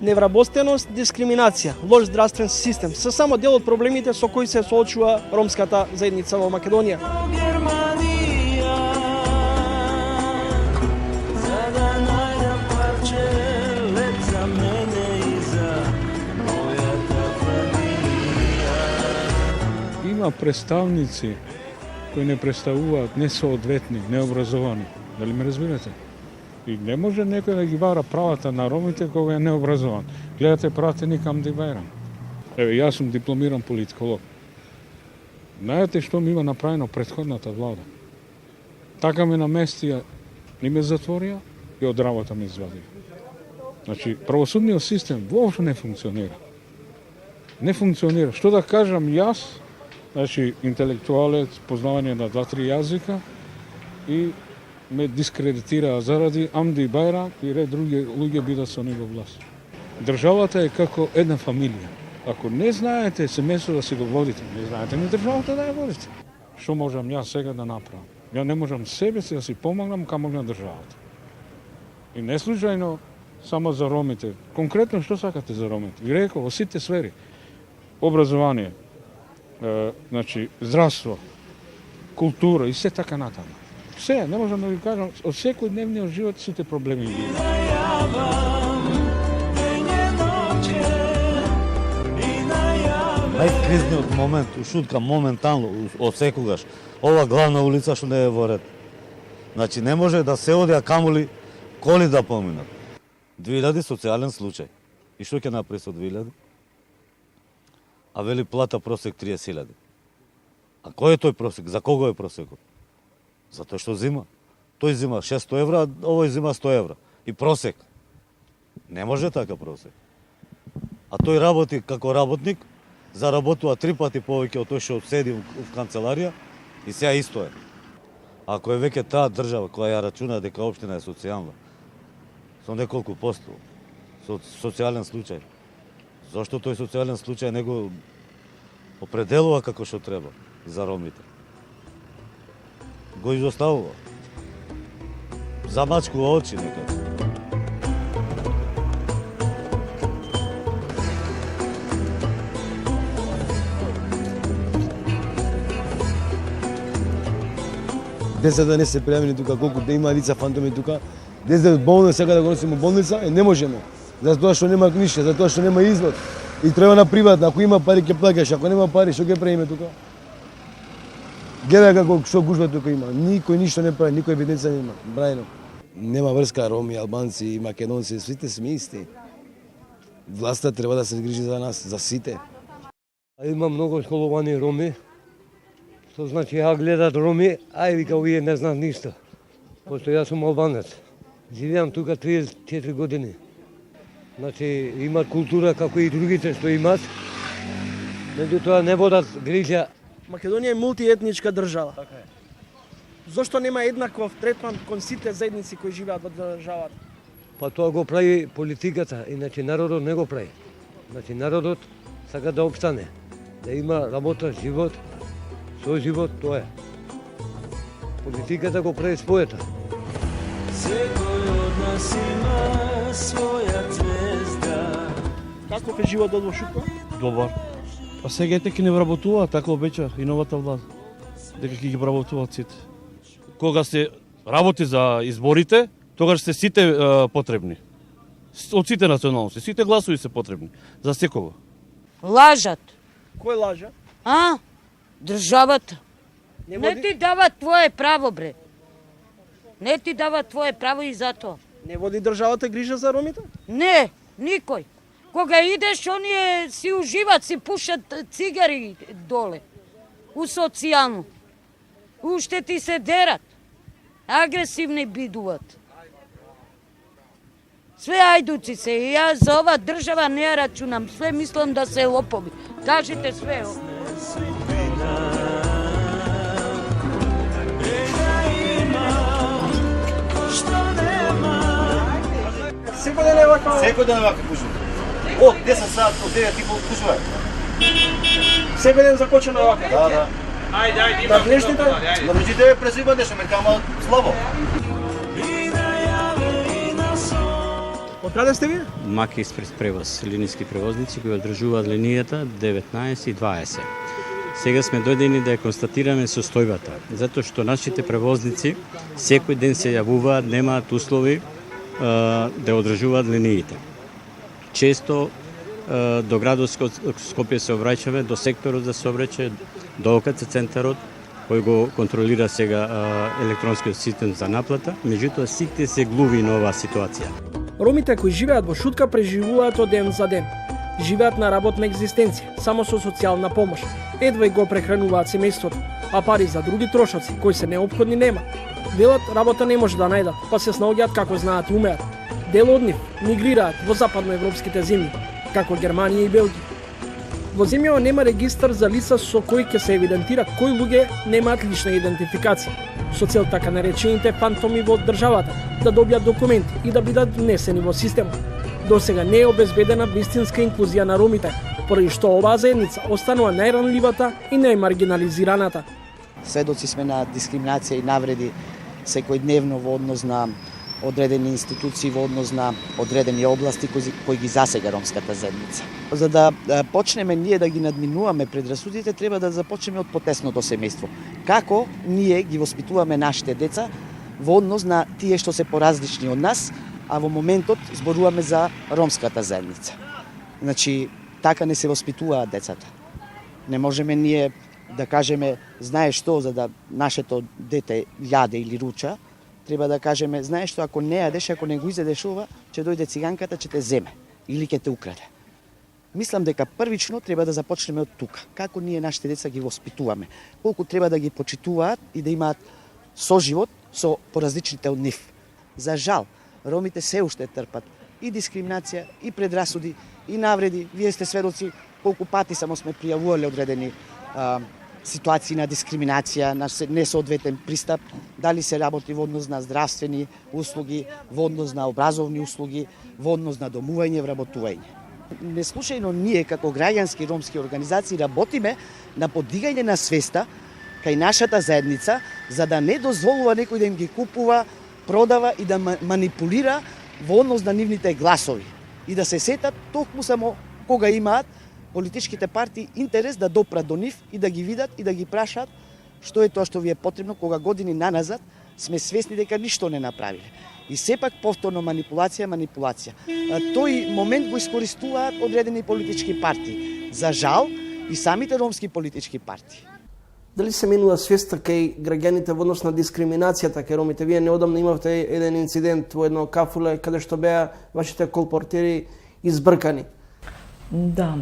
Невработеност, дискриминација, лош здравствен систем се само дел од проблемите со кои се соочува ромската заедница во Македонија. Има представници кои не представуваат несоодветни, необразовани. Дали ме разбирате? И не може некој да ги бара правата на ромите кога е необразован. Гледате, правате никам да барам. Еве, јас сум дипломиран политиколог. Знаете што ми има направено претходната влада? Така ме наместија и ме затворија и од работа ме извадија. Значи, правосудниот систем воопшто не функционира. Не функционира. Што да кажам јас, значи, интелектуалец, познавање на 2-3 јазика и ме дискредитираа заради Амди Бајрам и ред други луѓе бидат со него власт. Државата е како една фамилија. Ако не знаете семејство да си го водите, не знаете ни државата да ја водите. Што можам јас сега да направам? Ја не можам себе си да си помагам, камо на државата. И не случајно само за ромите. Конкретно што сакате за ромите? Ви реков, во сите сфери. Образование, значи, здравство, култура и се така натаму. Се, не можам да ви кажам, од секојдневниот живот сите проблеми ги. Најкризниот момент, ушутка моментално, од секогаш, ова главна улица што не е во ред. Значи не може да се оди, а камоли коли да поминат. 2000 социјален случај. И што ќе направи со 2000? А вели плата просек 30.000. А кој е тој просек? За кого е просекот? Затоа што зима. Тој зима 600 евра, а овој зима 100 евра. И просек. Не може така просек. А тој работи како работник, заработува 3 пати повеќе од тој што седи в канцеларија и сега исто е. Ако е веќе таа држава која ја рачуна дека општина е социјална, со неколку посто, со социјален случај, зошто тој социјален случај не го определува како што треба за ромите? Го изоставува. Замачкува очи некако. Децата не се пријавени тука, колку да има лица фантоми тука. Децата болни сега да го носиме болница, не можеме. Затоа што нема книжка, затоа што нема извод. И треба на приватна, ако има пари ќе плаќаш, ако нема пари што ќе правиме тука? Гледај како што гужва тука има. Никој ништо не прави, никој евиденца нема. Брајно. Нема врска роми, албанци и македонци, сите сме исти. Власта треба да се грижи за нас, за сите. Има многу школовани роми. Што значи ја гледат роми, ај вика овие не знаат ништо. Пошто јас сум албанец. Живеам тука 34 години. Значи имат култура како и другите што имат. Меѓутоа не водат грижа. Македонија е мултиетничка држава. Така е. Зошто нема еднаков третман кон сите заедници кои живеат во државата? Па тоа го прави политиката, иначе народот не го прави. Значи народот сака да опстане, да има работа, живот, соживот, тоа е. Политиката го прави својата. Секој од нас има своја звезда. Каков е животот во Шупка? Добар. А сега ете ќе не вработуваат, така обеча и новата влада. Дека ќе ги вработуваат сите. Кога се работи за изборите, тогаш се сите потребни. Од сите националности, сите гласови се потребни. За секого. Лажат. Кој лажа? А? Државата. Не ти дава твое право, бре. Не ти дава твое право и затоа. Не води државата грижа за ромите? Не, никој. Кога идеш, оние си уживат, си пушат цигари доле. У социјално. Уште ти се дерат. Агресивни бидуват. Све ајдуци се. И јас за ова држава не ја рачунам. Све мислам да се лопови. Кажете све. Секој ден е вака. Секој ден вака пушува. Од 10 сат, од 9 и пол пушува. Секој ден закочено е вака. Да. Ајде, да внешните. На меѓутоа е презиване што ме кама слабо. Од Каде сте вие? Маки Експрес превоз, линиски превозници кои одржуваат линијата 19 и 20. Сега сме дојдени да ја констатираме состојбата, затоа што нашите превозници секој ден се јавуваат, немаат услови да одржуваат линиите. Често до градот Скопје се обраќаме, до секторот за сообраќај, до ОКЦ центарот, кој го контролира сега електронскиот систем за наплата, меѓутоа сите се глуви на оваа ситуација. Ромите кои живеат во Шутка преживуваат од ден за ден. Живеат на работна екзистенција, само со социјална помош. Едва и го прехрануваат семејството, а пари за други трошоци кои се неопходни нема. Велат работа не може да најдат, па се снаоѓаат како знаат и умеат. Дел од нив мигрираат во западноевропските земји, како Германија и Белгија. Во земјава нема регистар за лица со кои ќе се евидентира кои луѓе немаат лична идентификација, со цел така наречените фантоми во државата да добијат документи и да бидат внесени во системот. До сега не е обезбедена вистинска инклузија на ромите, поради што оваа заедница останува најранливата и најмаргинализираната. Сведоци сме на дискриминација и навреди секојдневно во однос на одредени институции, во однос на одредени области кои ги засега ромската заедница. За да почнеме ние да ги надминуваме предрасудите, треба да започнеме од потесното семејство. Како ние ги воспитуваме нашите деца во однос на тие што се поразлични од нас, а во моментот зборуваме за ромската заедница. Значи, така не се воспитуваат децата. Не можеме ние да кажеме, знаеш што, за да нашето дете јаде или руча, треба да кажеме, знаеш што, ако не јадеш, ако не го изедеш ова, ќе дојде циганката, ќе те земе или ќе те украде. Мислам дека првично треба да започнеме од тука. Како ние нашите деца ги воспитуваме, колку треба да ги почитуваат и да имаат соживот со поразличните од нив. За жал, ромите се уште трпат и дискриминација, и предрасуди, и навреди. Вие сте сведоци колку пати само сме пријавувале одредени ситуации на дискриминација, на несоодветен пристап, дали се работи во однос на здравствени услуги, во однос на образовни услуги, во однос на домување, вработување. Неслучајно ние како граѓански ромски организации работиме на подигање на свеста кај нашата заедница, за да не дозволува некој да им ги купува, продава и да манипулира во однос на нивните гласови и да се сетат токму само кога имаат политичките партии интерес да допрат до нив и да ги видат и да ги прашаат што е тоа што ви е потребно, кога години наназад сме свесни дека ништо не направиле. И сепак повторно манипулација. Тој момент го искористуваат одредени политички партии. За жал и самите ромски политички партии. Дали се менува свеста кај граѓаните во однос на дискриминацијата кај ромите? Вие неодамна имавте еден инцидент во едно кафуле каде што беа вашите колпортери избркани. Да,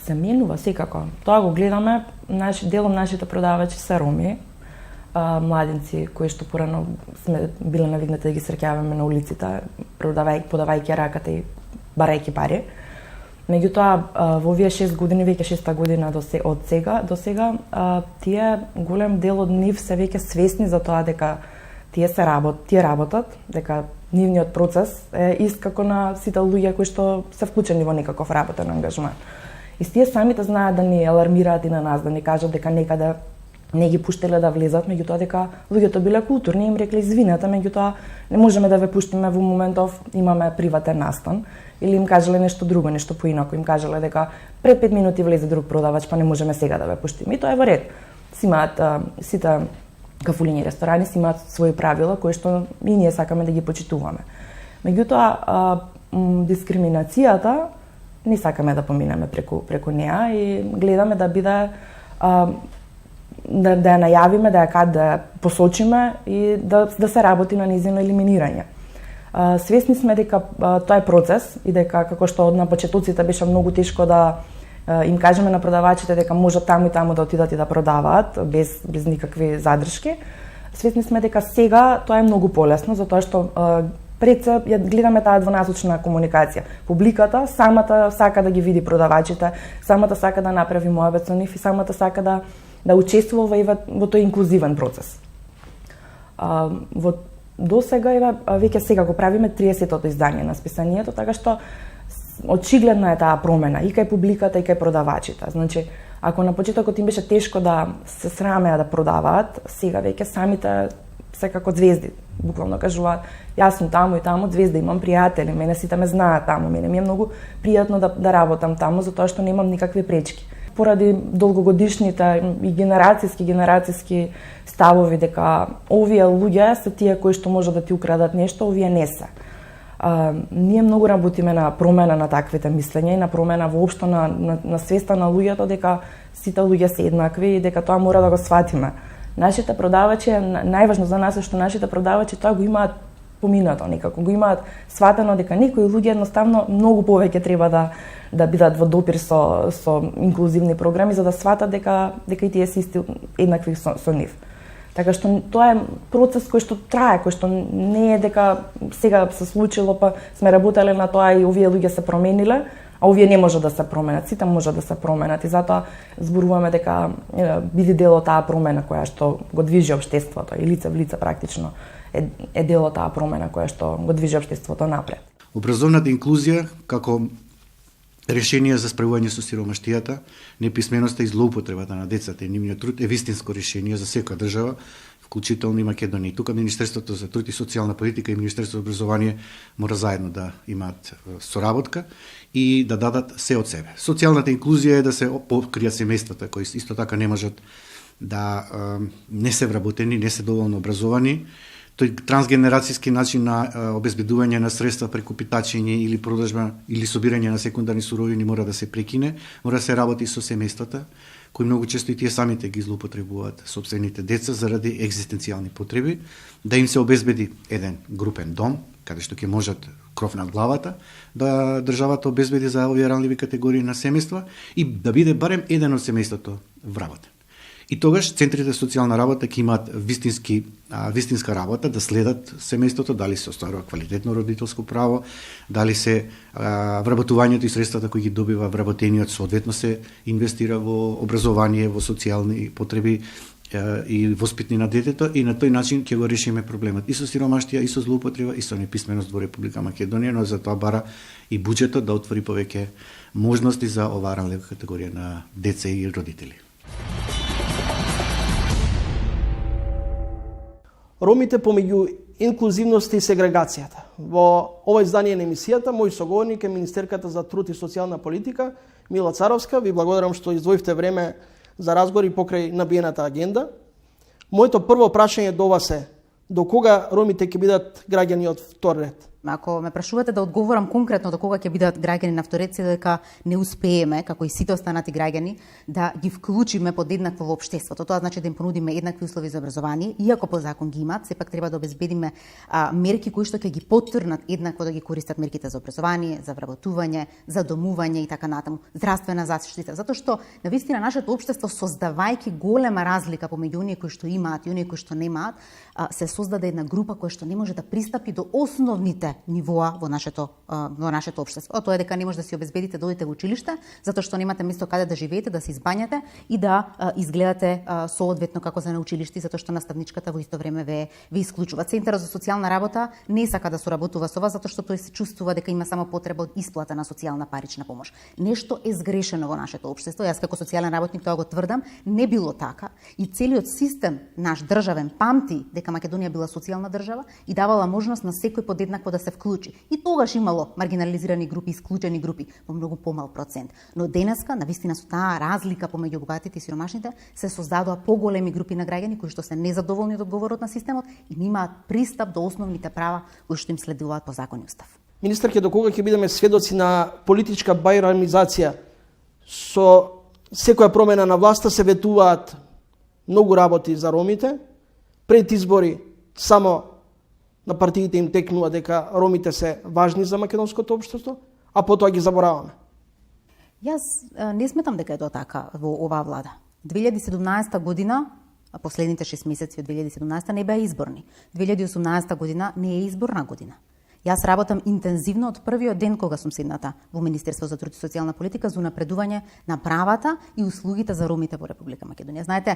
се менува секако. Тоа го гледаме, делом нашите продавачи се роми, младинци кои што порано сме биле навигнати да ги среќаваме на улиците, подавајќи раката и барајќи пари. Меѓутоа, во овие 6 години, веќе 6-та година од сега до сега, тие голем дел од нив се веќе свесни за тоа дека тие работат, дека нивниот процес е ист како на сите луѓе кои што се вклучени во некаков работен ангажман. И тие самите знаат да ни алармираат и на нас, да ни кажат дека некаде не ги пуштеле да влезат, меѓутоа дека луѓето биле културни и им рекле извинете, меѓутоа не можеме да ве пуштиме во моментов, имаме приватен настан, или им кажале нешто друго, нешто поинако, им кажале дека пред 5 минути влезе друг продавач, па не можеме сега да ве пуштиме. И тоа е во ред. Сите кафулини и ресторани си имаат своји правила кои што и ние сакаме да ги почитуваме. Меѓутоа, дискриминацијата не сакаме да поминеме преку неа и гледаме да биде да ја најавиме, да ја посочиме и да се работи на нејзино елиминирање. Свесни сме дека тоа е процес и дека како што на почетоците беше многу тешко да им кажеме на продавачите дека можат таму и таму да отидат и да продаваат без никакви задршки. Свесни сме дека сега тоа е многу полесно, затоа што пред се ја гледаме таа двонасочна комуникација. Публиката самата сака да ги види продавачите, самата сака да направи моабет со нив и самата сака да учествува и во тој инклузивен процес. До сега, веќе сега го правиме 30-тото издание на списанието, така што очигледна е таа промена и кај публиката и кај продавачите. Значи, Ако на почетокот им беше тешко да се срамеа да продаваат, сега веќе самите се како звезди. Буквално кажуваат, јас сум таму и таму звезда, имам пријатели, мене сите ме знаат таму, мене ми е многу пријатно да работам таму, затоа што немам никакви пречки. Поради долгогодишните и генерацијски ставови дека овие луѓе се тие кои што можат да ти украдат нешто, овие не се. Ние многу работиме на промена на таквите мислења и на промена воопшто на свеста на луѓето дека сите луѓе се еднакви и дека тоа мора да го сватиме. Нашите продавачи, најважно за нас е што нашите продавачи тоа го имаат поминато некако, го имаат сватено дека некои луѓе едноставно многу повеќе треба да бидат во допир со инклузивни програми за да сватат дека и тие се исти еднакви со нив. Така што тоа е процес кој што трае, кој што не е дека сега се случило па сме работеле на тоа и овие луѓе се промениле, а овие не може да се променат, сите може да се променат и затоа зборуваме дека биде дел од таа промена која што го движи општеството и лице в лице практично е дел од таа промена која што го движи општеството напред. Образовната инклузија како решение за справување со сиромаштијата, неписменоста и злоупотребата на децата и нивниот труд е вистинско решение за секоја држава, вклучително и Македонија. Тука Министерството за труд и социјална политика и Министерството за образование мора заедно да имаат соработка и да дадат се од себе. Социјалната инклузија е да се покријат семејствата кои исто така не можат да не се вработени, не се доволно образовани. Тој трансгенерацијски начин на обезбедување на средства преку питачење или продажба или собирање на секундарни суровини мора да се прекине, мора да се работи со семејствата, кои многу често и тие самите ги злоупотребуваат сопствените деца заради екзистенцијални потреби, да им се обезбеди еден групен дом, каде што ќе можат кров над главата, да државата обезбеди за овие ранливи категории на семејства и да биде барем еден од семејството вработен. И тогаш центрите за социјална работа ќе имаат вистинска работа да следат семејството, дали се остварува квалитетно родителско право, дали се вработувањето и средствата кои ги добива вработениот соодветно се инвестира во образование, во социјални потреби и воспитни на детето и на тој начин ќе го решиме проблемот и со сиромаштија, и со злоупотреба, и со неписменост во Република Македонија, но за тоа бара и буџетот да отвори повеќе можности за оваа ранлива категорија на деца и родители. Ромите помеѓу инклузивноста и сегрегацијата. Во ова издание на емисијата, мој соговорник е министерката за труд и социјална политика, Мила Царовска. Ви благодарам што издвоивте време за разговори покрај набиената агенда. Моето прво прашање до вас е: до кога ромите ќе бидат граѓани од втор ред? Ако ме прашувате да одговорам конкретно до кога ќе бидат граѓани на втор ред, се дека не успееме, како и сите останати граѓани, да ги вклучиме подеднакво во општеството. Тоа значи да им понудиме еднакви услови за образование, иако по закон ги имаат, сепак треба да обезбедиме мерки кои што ќе ги поттурнат еднакво да ги користат мерките за образование, за вработување, за домување и така натаму, здравствена заштита, затоа што навистина нашето општество, создавајќи голема разлика помеѓу оние кои што имаат и оние кои што немаат, се создаде една група која што не може да пристапи до основните нивоа во нашето општество. Тоа е дека не може да си обезбедите да одите во училиште, затоа што немате место каде да живеете, да се избањате и да изгледате соодветно како за на училиште, затоа што наставничката во исто време ве исклучува. Центарот за социјална работа не сака да соработува со вас, затоа што тој се чувствува дека има само потреба од исплата на социјална парична помош. Нешто е сгрешено во нашето општество. Јас како социјален работник тоа го тврдам, не било така и целиот систем наш државен памти дека Македонија била социјална држава и давала можност на секој подеднакво да се вклучи. И тогаш имало маргинализирани групи, исклучени групи во многу помал процент. Но денеска, навистина со таа разлика помеѓу богатите и сиромашните, се создадоа поголеми групи на граѓани кои што се незадоволни од одговорот на системот и немаат пристап до основните права кои што им следуваат по закон и устав. Министерке, до кога ќе бидеме сведоци на политичка бајрамизација? Со секоја промена на власта се ветуваат многу работи за ромите. Пред избори само на партиите им текнува дека ромите се важни за македонското општество, а потоа ги забораваме. Јас не сметам дека е тоа така во оваа влада. 2017 година, а последните 6 месеци од 2017 не беа изборни. 2018 година не е изборна година. Јас работам интензивно од првиот ден кога сум седната во Министерство за труд и социјална политика за унапредување на правата и услугите за ромите во Република Македонија. Знаете,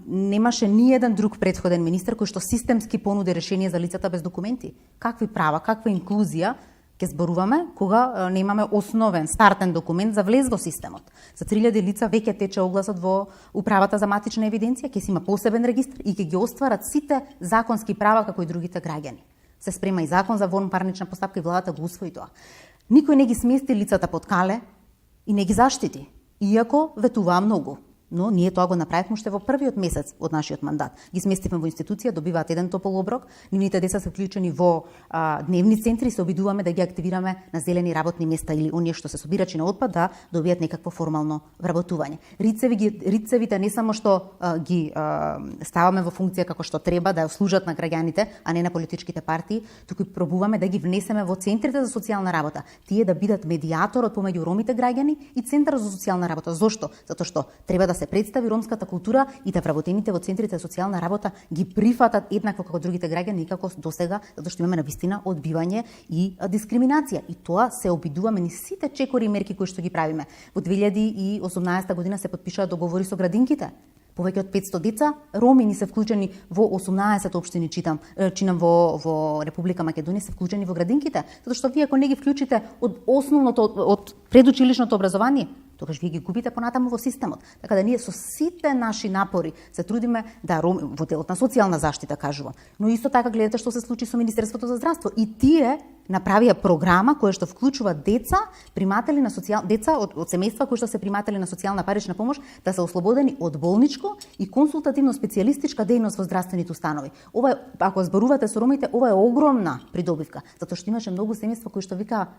немаше ни еден друг претходен министер кој што системски понуди решение за лицата без документи. Какви права, каква инклузија Ке зборуваме кога немаме основен стартен документ за влез во системот. За 3000 лица веќе тече огласот во управата за матична евиденција, ќе си има посебен регистар и ќе ги остварат сите законски права како и другите граѓани. Се спрема и закон за вонпарнична постапка и владата го усвои тоа. Никој не ги смести лицата под кале и не ги заштити, иако ветуваа многу. Но ние тоа го направивме уште во првиот месец од нашиот мандат. Ги сместивме во институција, добиваат еден топол оброк, нивните деца се вклучени во дневни центри и се обидуваме да ги активираме на зелени работни места или оние што се собирачи на отпад да добијат некакво формално вработување. Рицевите не само што ги ставаме во функција како што треба да служат на граѓаните, а не на политичките партии, туку и пробуваме да ги внесеме во центрите за социјална работа. Тие да бидат медијаторот помеѓу ромите граѓани и центарот за социјална работа. Зошто? Затоа што треба да се представи ромската култура и да вработените во центрите за социјална работа ги прифатат еднакво како другите граѓани и како досега, затоа што имаме навистина одбивање и дискриминација. И тоа се обидуваме ни сите чекори и мерки кои што ги правиме. Во 2018 година се потпишаа договори со градинките. Повеќе од 500 деца роми ни се вклучени во 18 општини чинам во Република Македонија се вклучени во градинките, затоа што вие ако не ги вклучите од основното од предучилишното образование, тогаш вие ги губите понатаму во системот. Така да ние со сите наши напори се трудиме да роми во делот на социјална заштита кажувам. Но исто така гледате што се случи со Министерството за здравство и тие направија програма која што вклучува деца, приматели на деца од семејства кои што се приматели на социјална парична помош да се ослободени од болничко и консултативно специјалистичка дејност во здравствените установи. Ова ако зборувате со ромите, ова е огромна придобивка, затоа што имаше многу семејства кои што викаа,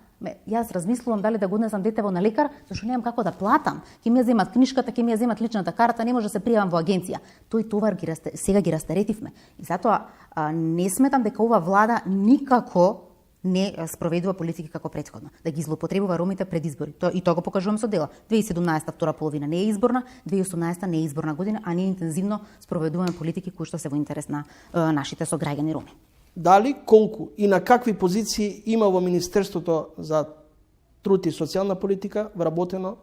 јас размислувам дали да го однесам детево на лекар, зашто немам како да платам. Ќе ми ја земат книшката, ќе ми ја земат личната карта, не може да се пријавам во агенција. Тој товар сега ги растеретивме. И затоа не сметам дека ова влада никако не спроведува политики како претходно, да ги злоупотребува ромите пред избори. И тоа го покажувам со дела. 2017 втора половина не е изборна, 2018 не е изборна година, а ние интензивно спроведуваме политики кои што се во интерес на нашите сограѓани роми. Дали, колку и на какви позиции има во Министерството за труд и социјална политика вработено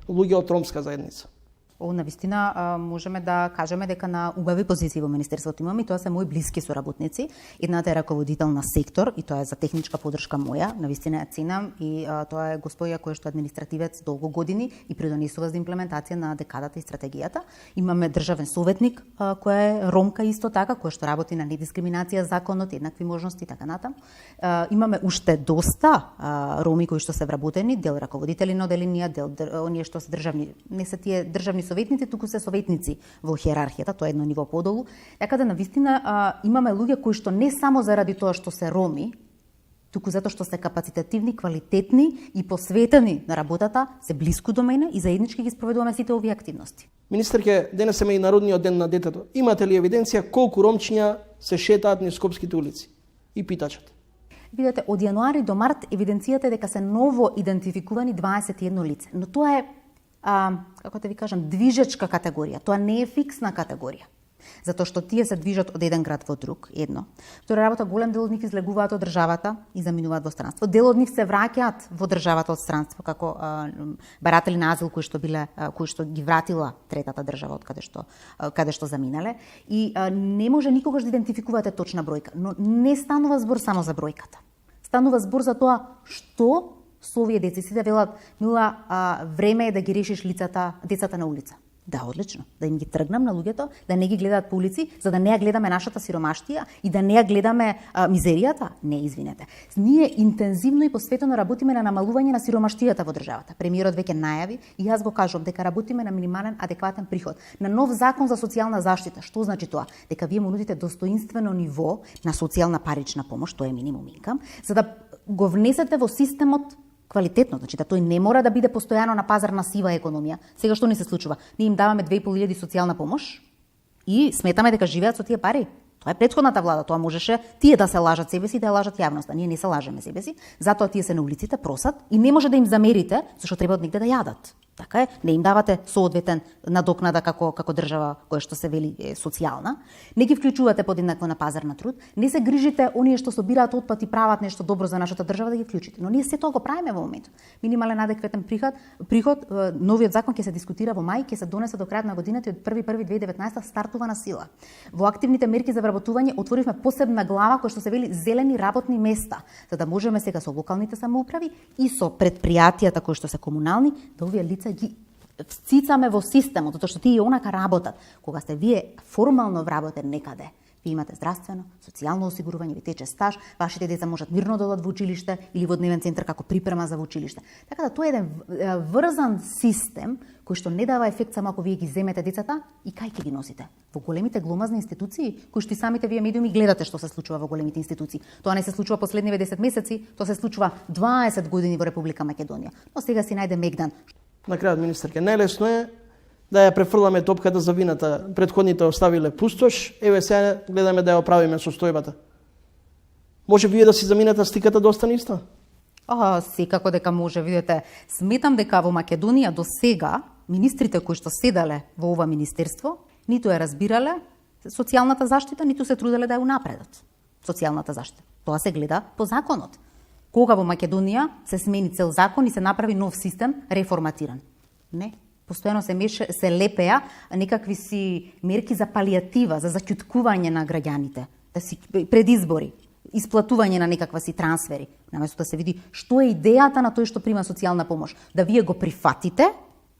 луѓе од ромска заедница? Навистина можеме да кажеме дека на убави позиции во Министерството имаме и тоа се мои блиски соработници. Едната е раководител на сектор и тоа е за техничка подршка моја, навистина ја ценам и тоа е господја која што е административец долго години и придонесува за имплементација на декадата и стратегијата. Имаме државен советник која е ромка исто така, која што работи на недискриминација, законот, еднакви можности и така натаму. Имаме уште доста роми кои што се вработени, дел раководители на оделенија, дел оние што се државни, не се тие државни советници, туку се советници во хиерархијата, тоа е едно ниво подолу. Така да навистина имаме луѓе кои што не само заради тоа што се роми, туку затоа што се капацитетивни, квалитетни и посветени на работата, се блиску до мене и заеднички ги спроведуваме сите овие активности. Министерке, денес е и Народниот ден на детето. Имате ли евиденција колку ромчиња се шетаат низ скопските улици? И питачат. Видете, од јануари до март евиденцијата е дека се ново идентификувани 21 лице, но тоа е како да ви кажам, движечка категорија. Тоа не е фиксна категорија. Затоа што тие се движат од еден град во друг, едно. Втора работа, голем дел од нив излегуваат од државата и заминуваат во странство. Дел од нив се враќаат во државата од странство, како баратели на азил кои што ги вратила третата држава од каде што заминале. И не може никогаш да идентификувате точна бројка, но не станува збор само за бројката. Станува збор за тоа што со овие деца. Сите велат, Мила, време е да ги решиш децата на улица. Да, одлично. Да им ги тргнам на луѓето, да не ги гледаат по улици, за да не ја гледаме нашата сиромаштија и да не ја гледаме мизеријата. Не, извинете. Ние интензивно и посветено работиме на намалување на сиромаштијата во државата. Премиерот веќе најави и јас го кажувам дека работиме на минимален адекватен приход, на нов закон за социјална заштита. Што значи тоа? Дека вие му нудите достоинствено ниво на социјална парична помош, тоа е минимум инкам, за да го внесете во системот квалитетно, значи да тој не мора да биде постојано на пазар на сива економија. Сега што ни се случува? Ние им даваме 2500 социјална помош и сметаме дека живеат со тие пари. Тоа е претходната влада, тоа можеше тие да се лажат себе си, да ја лажат јавноста. Ние не се лажеме себе си, затоа тие се на улиците, просат и не може да им замерите, зашто треба од негде да јадат. Така е, не им давате соодветен надокнада како држава која што се вели социјална, не ги вклучувате подеднакво на пазар на труд, не се грижите оние што собираат отпад и прават нешто добро за нашата држава да ги вклучите. Но ние се тоа го правиме во моментот. Минимален адекватен приход, новиот закон ќе се дискутира во мај, ќе се донесе до крајот на годината и од 1.1.2019 стартува на сила. Во активните мерки за вработување отворивме посебна глава која што се вели зелени работни места, за да можеме сега со локалните самоуправи и со предпријатијата кои што се комунални да овие лица ги вцицаме во системот, затоа што тие онака работат. Кога сте вие формално вработен некаде, ви имате здравствено, социјално осигурување, ви тече стаж, вашите деца можат мирно да одат во училиште или во дневен центар како припрема за во училиште. Така да тоа е еден врзан систем кој што не дава ефект само ако вие ги земете децата и кај ќе ги носите. Во големите гломазни институции, кои што и самите вие медиуми гледате што се случува во големите институции. Тоа не се случува последниве 10 месеци, тоа се случува 20 години во Република Македонија. Но сега си најде мегдан. На крајот, министерке, најлесно е да ја префрламе топката за вината. Предходните оставиле пустош, еве сега гледаме да ја оправиме состојбата. Може вие да си заминете стиката да остане иста? Секако дека може, видете. Сметам дека во Македонија до сега министрите кои што седале во ова министерство ниту ја разбирале социјалната заштита, ниту се труделе да ја унапредат социјалната заштита. Тоа се гледа по законот. Кога во Македонија се смени цел закон и се направи нов систем реформатиран? Не. Постојано се лепеа некакви си мерки за палијатива, за заќуткување на граѓаните, да си предизбори, исплатување на некаква си трансфери, наместо да се види што е идејата на тој што прима социјална помош, да вие го прифатите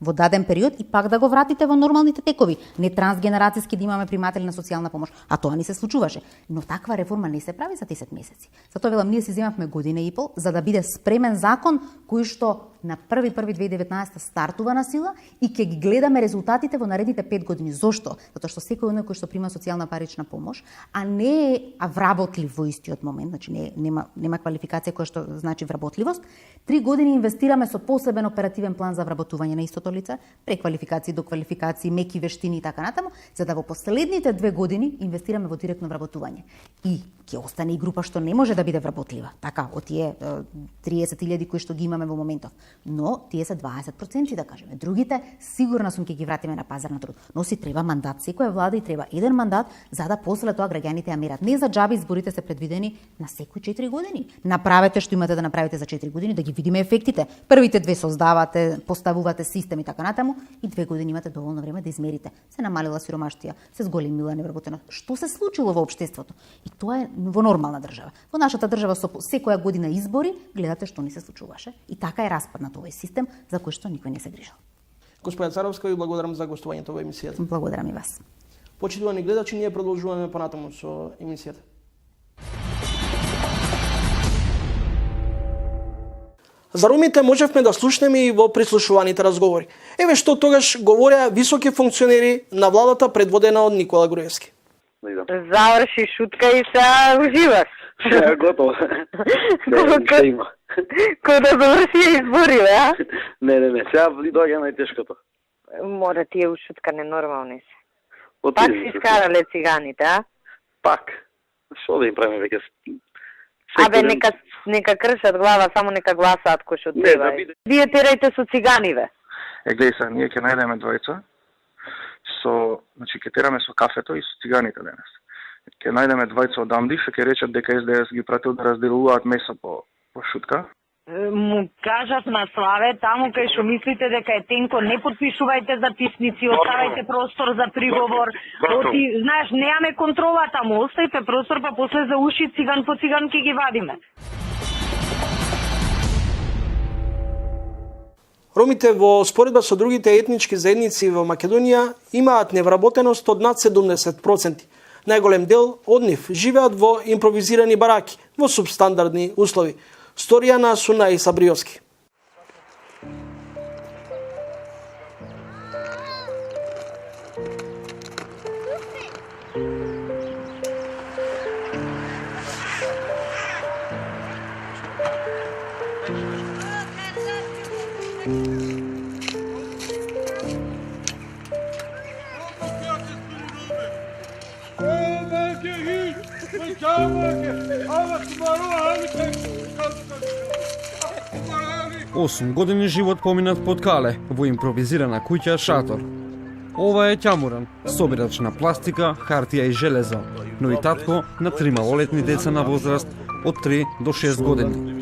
во даден период и пак да го вратите во нормалните текови, не трансгенерацијски да имаме приматели на социјална помош, а тоа не се случуваше. Но таква реформа не се прави за 10 месеци. Затоа велам, ние си земавме година и пол за да биде спремен закон кој што на 1.1.2019 стартува на сила и ќе ги гледаме резултатите во наредните 5 години. Зошто? Затоа што секој оној кој што прима социјална парична помош, а не е вработлив во истиот момент, значи нема квалификација која што значи вработливост, 3 години инвестираме со посебен оперативен план за вработување на истото лице, преквалификации, доквалификации, меки вештини и така натаму, за да во последните 2 години инвестираме во директно вработување. И ќе остане и група што не може да биде вработлива. Така, од тие 30.000 кои што ги имаме во моментов. Но тие се 20% да кажеме. Другите сигурно сум ќе ги вратиме на пазар на труд. Но си треба мандат, секоја влада и треба еден мандат за да после тоа граѓаните ја мерат. Не за џаби изборите се предвидени на секои 4 години. Направете што имате да направите за 4 години, да ги видиме ефектите. Првите 2 создавате, поставувате систем и така натаму и 2 години имате доволно време да измерите. Се намалила сиромаштија, се зголемила невработеност. Што се случило во општеството? И тоа е во нормална држава. Во нашата држава со секоја година избори гледате што ни се случуваше. И така е распаднат овој систем за кој што никој не се грижал. Господја Царовска, ви благодарам за гостувањето во емисијата. Благодарам и вас. Почитувани гледачи, ние продолжуваме понатаму со емисијата. За ромите можевме да слушнеме и во прислушуваните разговори. Еве што тогаш говореа високи функционери на владата предводена од Никола Груевски. Заврши шутка и се уживаш. Готово. Што има? Кој да заврши избори, а? Не, сега доаѓа најтешкото. Мора тие ушутка ненормални се. Пак си скарале циганите, а? Пак. Што да им правиме веќе? Абе, нека кршат глава, само нека гласаат кој што треба. Вие терајте со циганиве. Гледај се, ние ќе најдеме двојца. Значи ќе тераме со кафето и со циганите денес. Ќе најдеме двојца од Амди, што ќе речат дека СДС ги пратил да разделуваат месо по шутка. Му кажав на Славе, таму кај што мислите дека е тенко, не подпишувајте записници, оставајте простор за приговор. Знаеш, неаме контрола таму, оставите простор, па после за уши циган по циган ќе ги вадиме. Ромите во споредба со другите етнички заедници во Македонија имаат невработеност од над 70%. Најголем дел од нив живеат во импровизирани бараки, во субстандардни услови. Сторија на Сунаи Сабриовски. 8 години живот поминат под Кале, во импровизирана куќа шатор. Ова е Ќамуран, собирач на пластика, хартија и железо, но и татко на 3 малолетни деца на возраст од 3 до 6 години.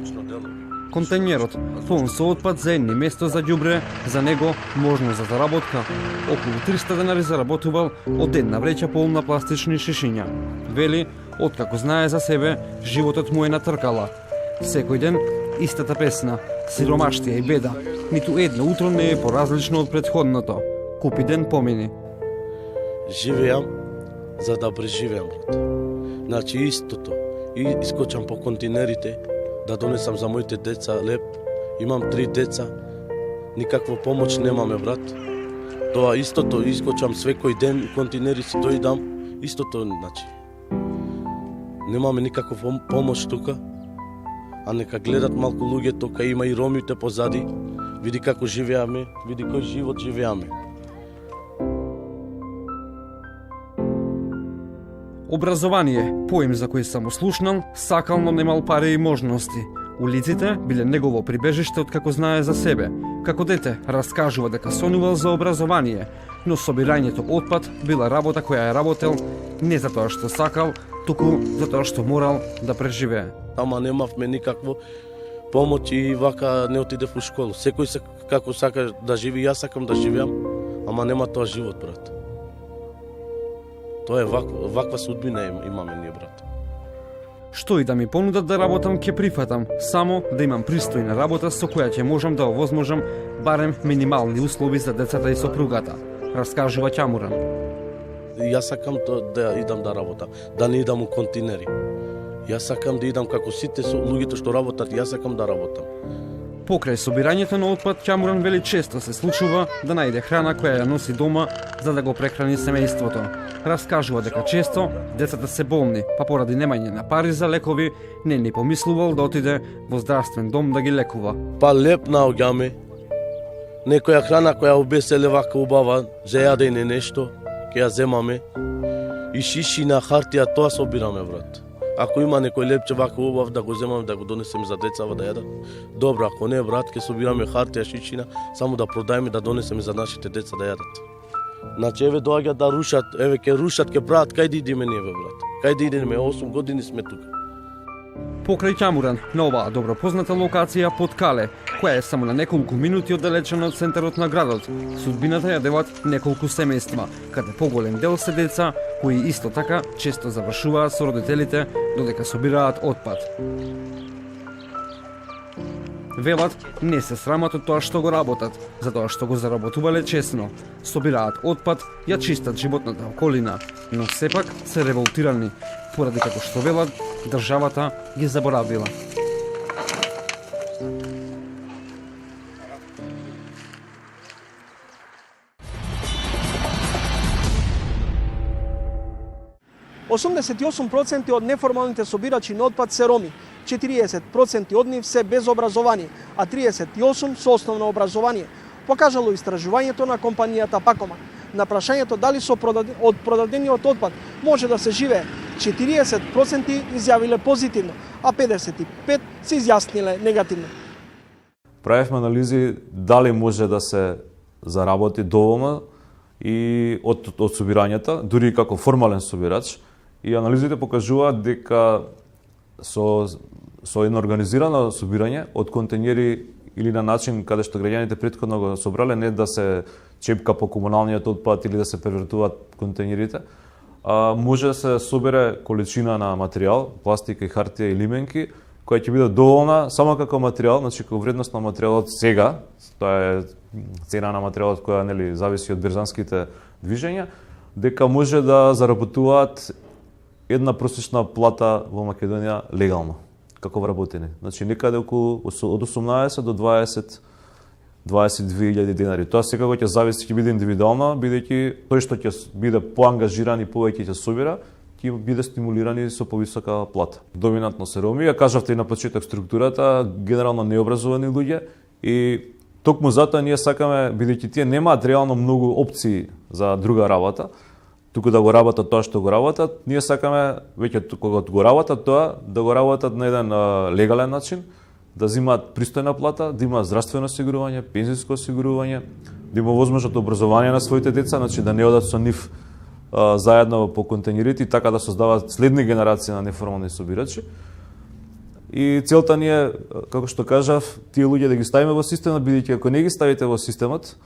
Контејнерот, полн со отпад за едни место за ѓубре, за него можност за заработка. Околу 300 денари заработувал од една вреќа полна пластични шишиња. Вели, откако знае за себе, животот му е натркала. Секој ден истата песна, сиромаштија и беда. Ниту едно утро не е поразлично од претходното. Купи ден помини. Живеам за да преживеам, брат. Значи истото. И искочам по континерите да донесам за моите деца леп. Имам 3 деца. Никаква помош немаме, брат. Тоа истото, искочам свекој ден континери си дојдам. Истото, значи. Немаме никаква помош тука. А нека гледат малку луѓето, кај има и ромите позади. Види како живеаме, види кој живот живеаме. Образование, поим за кој само слушнал, сакал, но немал пари и можности. Улиците биле негово прибежиште од како знае за себе. Како дете раскажува дека сонувал за образование, но собирањето отпад била работа која е работел не за тоа што сакал, туку за тоа што морал да преживее. Ама немавме никакво помош и вака не отидев у школа. Секој се како сака да живи, јас сакам да живеам, ама нема тоа живот, брат. Тоа е ваква судбина имаме ние, брат. Што и да ми понудат да работам, ќе прифатам, само да имам пристојна работа со која ќе можам да овозможам барем минимални услови за децата и сопругата, раскажува Ќамуран. Јас сакам да идам да работам, да не идам у континери. Јас сакам да идам како сите луѓето што работат, јас сакам да работам. Покрај собирањето на отпад, Ќамуран вели често се случува да најде храна која ја носи дома за да го прехрани семејството. Раскажува дека често децата се болни, па поради немање на пари за лекови, не ни помислувал да отиде во здравствен дом да ги лекува. Па леп наоѓаме, некоја храна која обеселе вака убава, за јадење нешто, ќе ја земаме, и шишина, хартија, тоа собираме, брат. Ако има некој лепче вака убав да го земам да го донесем за децава да јадат, добро, ако не, брат, ќе собираме хартија, шишина, само да продајме да донесеме за нашите деца да јадат. Значи, еве доаѓа да рушат, еве ќе рушат, ќе прават, кај да идеме ние, брат? Кај да идеме? 8 години сме тука. Покрај Ќамуран, на оваа добро позната локација под Кале, која е само на неколку минути оддалечена од центарот на градот, судбината ја делат неколку семејства, каде поголем дел се деца, кои исто така често завршуваат со родителите додека собираат отпад. Велат, не се срамат од тоа што го работат, затоа што го заработувале честно. Собираат отпад, ја чистат животната околина, но сепак се револтирани, поради како што велат, државата ги заборавила. %88% од неформалните собирачи на отпад се роми, 40% од нив се без образование, а 38% со основно образование, покажало истражувањето на компанијата Пакома. На прашањето дали од продадениот отпад може да се живее, 40% изјавиле позитивно, а 55% се изјасниле негативно. Правевме анализи дали може да се заработи доволно и од собирањата, дури и како формален собирач, и анализите покажуваат дека со едно организирано собирање од контејнери или на начин каде што граѓаните претходно го собрале, не да се чепка по комуналниот отпад или да се превртуваат контејнерите, може да се собере количина на материјал, пластика и хартија и лименки, која ќе биде доволна само како материјал, значи како вредност на материјалот сега, тоа е цена на материјалот која нели зависи од берзанските движења, дека може да заработуваат една просечна плата во Македонија легално, како вработени. Значи некаде околу од 18 до 22.000 денари. Тоа секако ќе зависи, ќе биде индивидуално, бидејќи тој што ќе биде поангажиран и повеќе ќе собира, ќе биде стимулирани со повисока плата. Доминантно се роми, ја кажавте и на почеток структурата, генерално необразовани луѓе и токму затоа ние сакаме, бидејќи тие немаат реално многу опции за друга работа, туку да го работат тоа што го работат, ние сакаме веќе кога го работат тоа, да го работат на еден легален начин, да земаат пристојна плата, да имаат здравствено осигурување, пензиско осигурување, да има возможност образование на своите деца, значи да не одат со нив заедно по контейнерите и така да создаваат следни генерации на неформални собирачи. И целта ни е, како што кажав, тие луѓе да ги ставиме во системот, бидејќи ако не ги ставите во системот,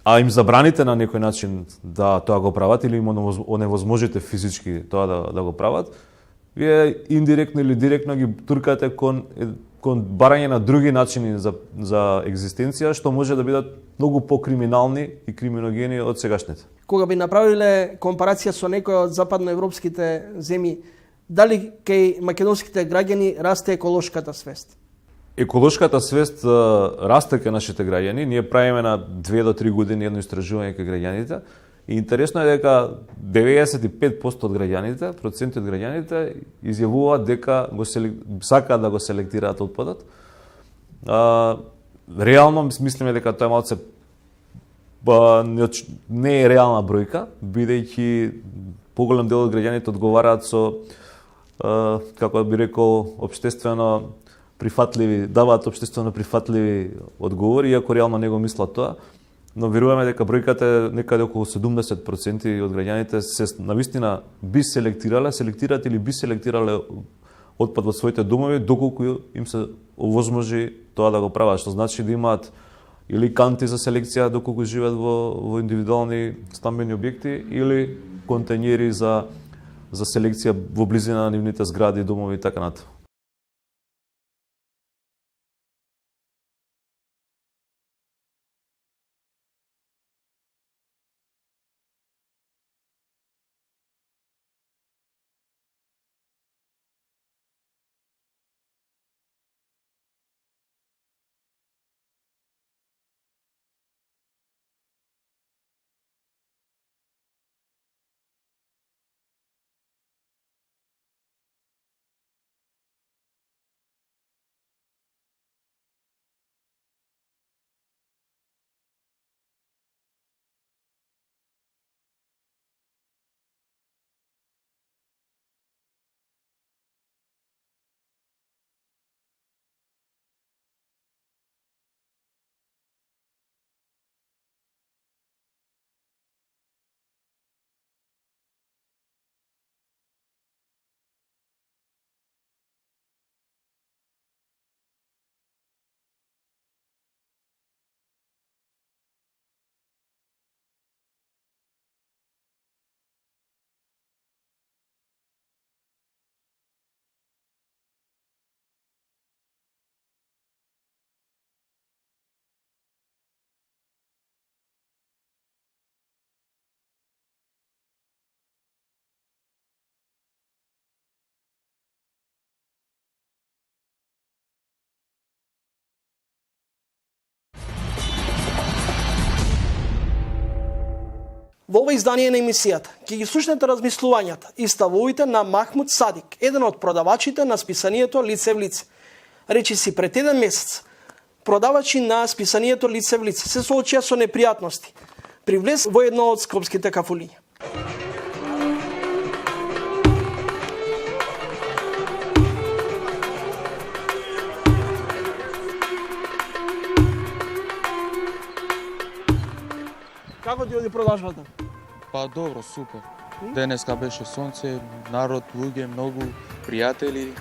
а им забраните на некој начин да тоа го прават или им оневозможите физички тоа да го прават, вие индиректно или директно ги туркате кон барање на други начини за екзистенција, што може да бидат многу покриминални и криминогени од сегашните. Кога би направиле компарација со некој од западноевропските земји, дали кај македонските граѓани расте еколошката свест? Еколошката свест расте кај нашите граѓани. Ние правиме на 2 до 3 години едно истражување кај граѓаните. И интересно е дека 95% од граѓаните, проценти од граѓаните изјавуваат дека сакаат да го селектираат отпадот. Реално мислиме дека тоа малце не е реална бројка, бидејќи поголем дел од граѓаните одговараат со, како би рекол, обштествено прифатливи, даваат обштествено прифатливи одговори, иако реално не го мислат тоа. Но веруваме дека бројката е некаде околу 70% од граѓаните се навистина би селектираат или би селектирале отпад во своите домови доколку им се овозможи тоа да го прават, што значи да имаат или канти за селекција доколку живеат во индивидуални стамбени објекти или контейнери за селекција во близина на нивните згради, домови и така натаму. Во ова издание на емисијата ќе ги слушнете размислувањата и ставовите на Махмуд Садик, еден од продавачите на списанието Лице в лице. Речи си пред еден месец, продавачи на списанието Лице в лице се соочија со непријатности при влез во едно од скопските кафулиња. Како ти оди продажбата? Па добро, супер. Денеска беше сонце, народ, луѓе, многу пријатели.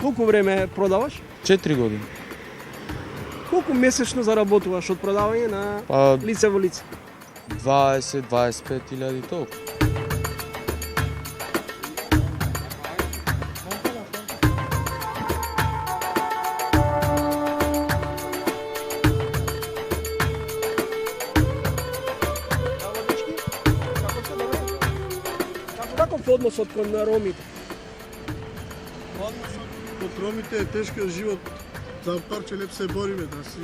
Колку време продаваш? 4 години. Колку месечно заработуваш од продавање на лице во лице? 20-25 илјади толку. Односот кон ромите? Односот кон ромите е тешкиот живот. За парче леп се бориме, да си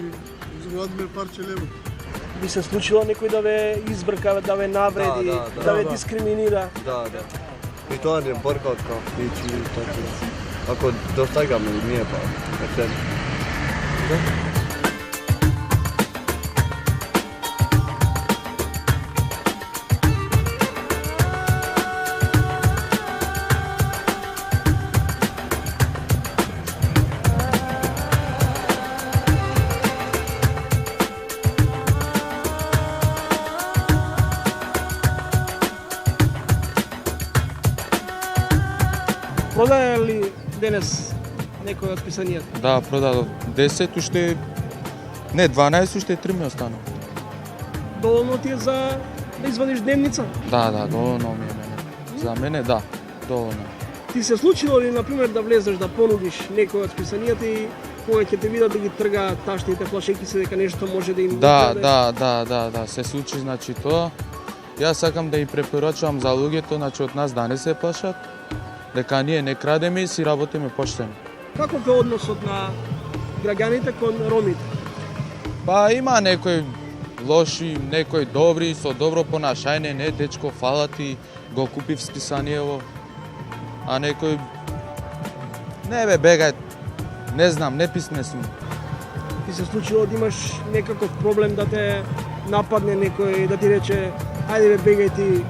изгладиме парче лебот. Би се случило некој да ве избрка, да ве навреди, да ве дискриминира? Да. И тоа не борка од кафичи и така. Ако достигаме и ние па, Продае ли денес некој од писанијата? Да, продадов 10, уште не 12, уште 3 ми останува. Доволно ти е за да извадиш дневница? Да, доволно ми е мене. За мене да, доволно. Ти се случило ли, например, да влезеш да понудиш некој од писанијата и кога ќе те видат да ги тргаат таштите, плашејќи се дека нешто може да им Да, се случи значи тоа. Јас сакам да им препорачувам за луѓето, значи од нас да не се плашат, дека ние не крадеме и си работиме поштено. Каков е односот на граѓаните кон ромите? Па има некои лоши, некои добри, со добро понашање, не дечко фала ти, го купив списаниево, а некој не бе бегај, не знам, неписмен сум. Ти се случило да имаш некаков проблем да те нападне некој, да ти рече ајде бе бегај ти,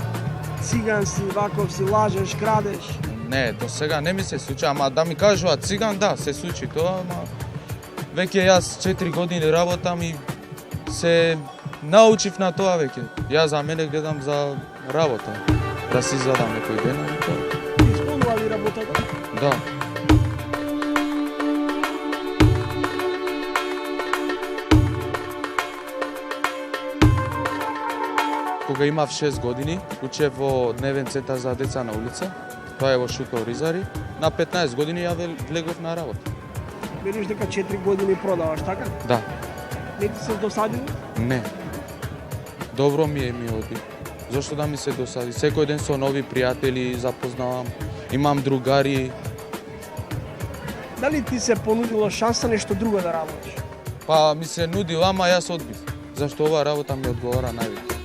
циган си, ваков си, лажеш, крадеш? Не, до сега не ми се случи, ама да ми кажува циган, да, се случи тоа, ама веќе јас 4 години работам и се научив на тоа веќе. Јас за мене гледам за работа, да си задам некој ден и тоа. Исполнува ли работата? Да. Кога имав 6 години, учев во дневен центар за деца на улица. Тоа е во Шутка Оризари. На 15 години ја влегов на работа. Велиш дека 4 години продаваш, така? Да. Не ти се досадило? Не. Добро ми оди. Зошто да ми се досади? Секој ден со нови пријатели запознавам. Имам другари. Дали ти се понудило шанса нешто друго да работиш? Па ми се нудил, ама јас одбив. Зашто оваа работа ми одговара највеќе.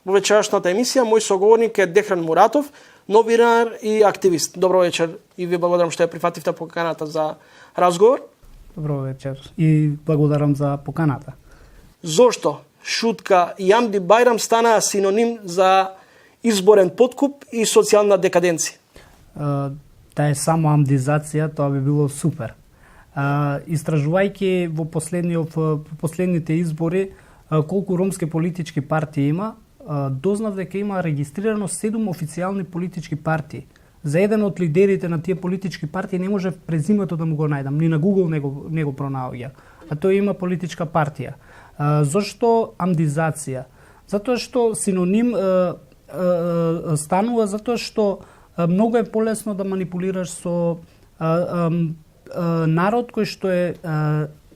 Во вечерашната емисија мој соговорник е Дехран Муратов, новинар и активист. Добро вечер и ви благодарам што ја прифативте поканата за разговор. Добро вечер и благодарам за поканата. Зошто Шутка и Амди Бајрам станаа синоним за изборен подкуп и социјална декаденција? Да е само амдизација, тоа би било супер. Истражувајќи во последните избори колку ромски политички партии има, дознав дека има регистрирано 7 официјални политички партии. За еден од лидерите на тие политички партии не може презимето да му го најдам, ни на Google не го пронаоѓа. А тој има политичка партија. Зошто амдизација? Затоа што синоним станува затоа што многу е полесно да манипулираш со народ кој што е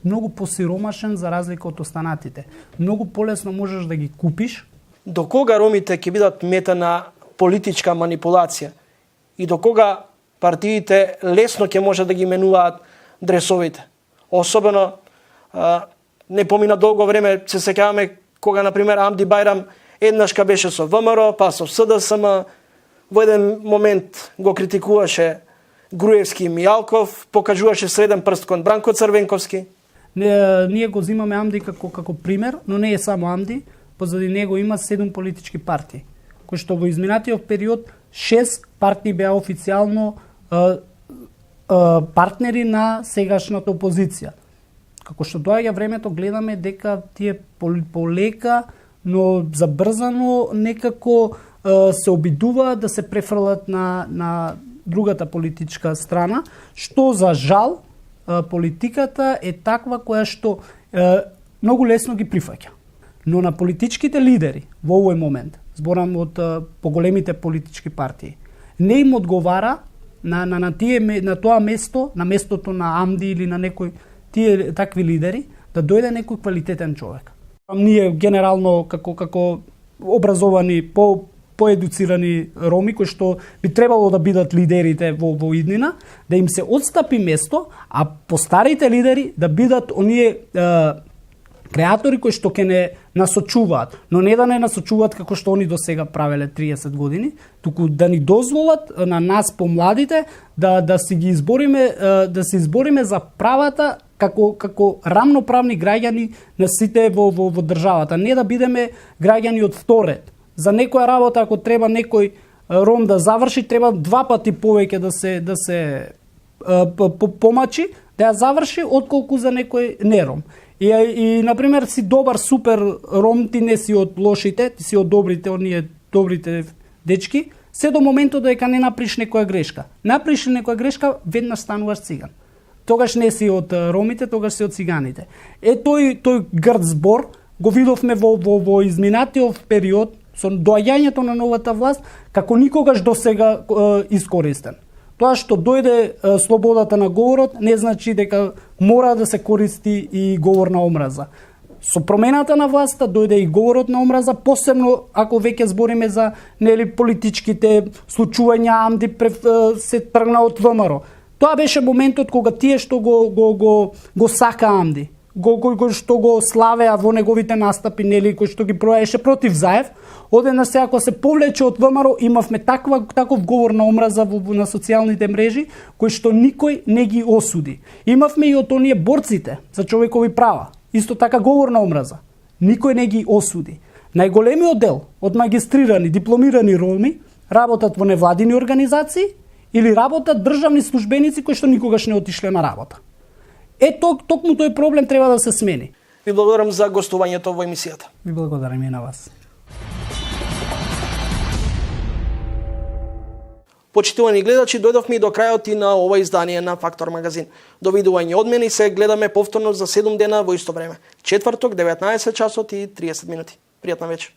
многу посиромашен за разлика од останатите. Многу полесно можеш да ги купиш. До кога ромите ќе бидат мета на политичка манипулација? И до кога партиите лесно ќе може да ги менуваат дресовите? Особено не помина долго време, се сеќаваме кога, например, Амди Бајрам еднашка беше со ВМРО, па со СДСМ, во еден момент го критикуваше Груевски и Мијалков, покажуваше среден прст кон Бранко Црвенковски. Ние го земаме Амди како пример, но не е само Амди, позади него има 7 политички партии, кои што во изминатиот период 6 партии беа официјално партнери на сегашната опозиција. Како што доаѓа времето, гледаме дека тие полека, но забрзано некако се обидуваат да се префрлат на другата политичка страна, што за жал политиката е таква која што многу лесно ги прифаќа. Но на политичките лидери во овој момент, зборам од поголемите политички партии, не им одговара на тоа место, на местото на Амди или на некој тие такви лидери, да дојде некој квалитетен човек. Ние генерално како образовани, поедуцирани роми кои што би требало да бидат лидерите во иднина, да им се отстапи место, а постарите лидери да бидат оние креатори кои што ќе не насочуваат, но не да не насочуваат како што они до сега правеле 30 години, туку да ни дозволат на нас помладите да си ги избориме, да се избориме за правата како рамноправни граѓани на сите во државата, не да бидеме граѓани од вторет. За некоја работа ако треба некој ром да заврши, треба 2 пати повеќе да се помачи да ја заврши отколку за некој нером. И например си добар супер ром, ти не си од лошите, ти си од добрите, оние добрите дечки, се до моментот дека не направиш некоја грешка. Направиш некоја грешка, веднаш стануваш циган. Тогаш не си од ромите, тогаш си од циганите. Тој грд збор го видовме во изминатиот период со доаѓањето на новата власт како никогаш досега искористен. Тоа што дојде слободата на говорот не значи дека мора да се користи и говор на омраза. Со промената на власта дојде и говорот на омраза, посебно ако веќе збориме за политичките случувања, Амди се тргна од ВМРО. Тоа беше моментот кога тие што го сака Амди, што го славеа во неговите настапи, кој што ги проеше против Заев, одеднаш сега кога се повлече од ВМРО, имавме таков говор на омраза на социјалните мрежи, кој што никој не ги осуди. Имавме и од оние борците за човекови права, исто така говор на омраза. Никој не ги осуди. Најголемиот дел од магистрирани, дипломирани роми работат во невладини организации или работат државни службеници кои што никогаш не отишле на работа. Токму тој проблем треба да се смени. Ви благодарам за гостувањето во емисијата. Ви благодарам и на вас. Почитувани гледачи, дојдовме и до крајот и на ова издание на Фактор магазин. До видување од мене и се гледаме повторно за 7 дена во исто време. Четврток, 19 часот и 30 минути. Пријатна вечер.